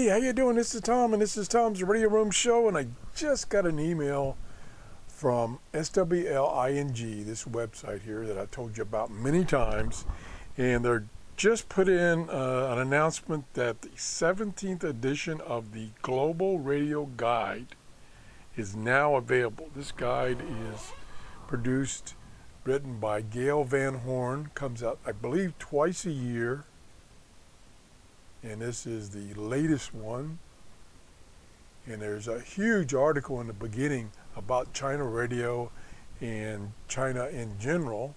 Hey, how you doing? This is Tom, and this is Tom's Radio Room Show, and I just got an email from SWLING, this website here that I told you about many times, and they're just put in an announcement that the 17th edition of the Global Radio Guide is now available. This guide is produced, written by Gail Van Horn, comes out, I believe, twice a year. And this is the latest one. And there's a huge article in the beginning about China radio and China in general.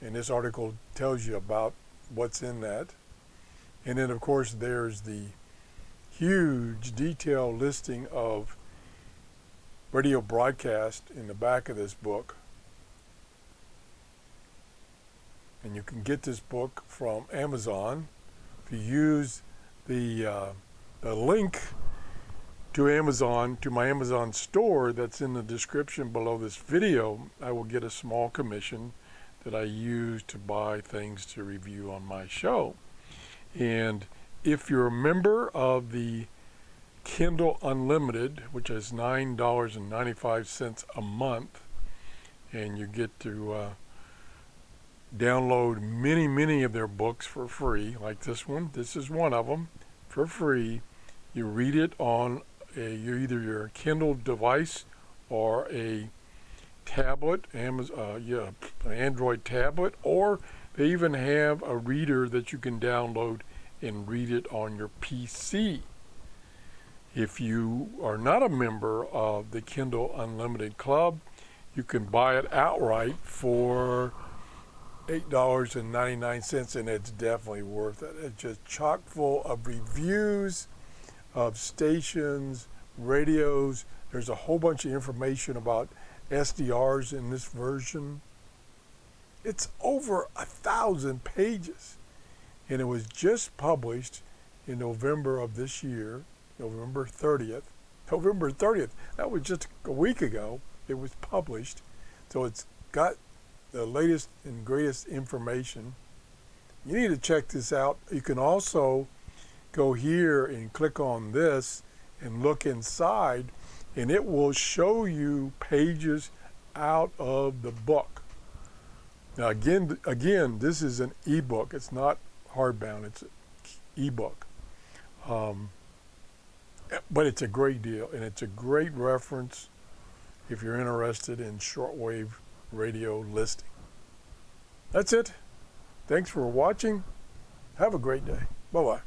And this article tells you about what's in that. And then, of course, there's the huge detailed listing of radio broadcast in the back of this book. And you can get this book from Amazon. If you use the link to Amazon, to my Amazon store that's in the description below this video, I will get a small commission that I use to buy things to review on my show. And if you're a member of the Kindle Unlimited, which is $9.95 a month, and you get to download many of their books for free, like this one. This is one of them, for free. You read it on either your Kindle device or a tablet, an Android tablet, or they even have a reader that you can download and read it on your PC. If you are not a member of the Kindle Unlimited Club, you can buy it outright for $8.99, and it's definitely worth it. It's just chock full of reviews of stations, radios. There's a whole bunch of information about SDRs in this version. It's over 1,000 pages, and it was just published in November of this year, November 30th. November 30th, that was just a week ago. It was published, so it's got the latest and greatest information. You need to check this out. You can also go here and click on this and look inside, and it will show you pages out of the book. Now again, this is an ebook. It's not hardbound. It's an ebook. But it's a great deal, and it's a great reference if you're interested in shortwave radio listing. That's it. Thanks for watching. Have a great day. Bye-bye.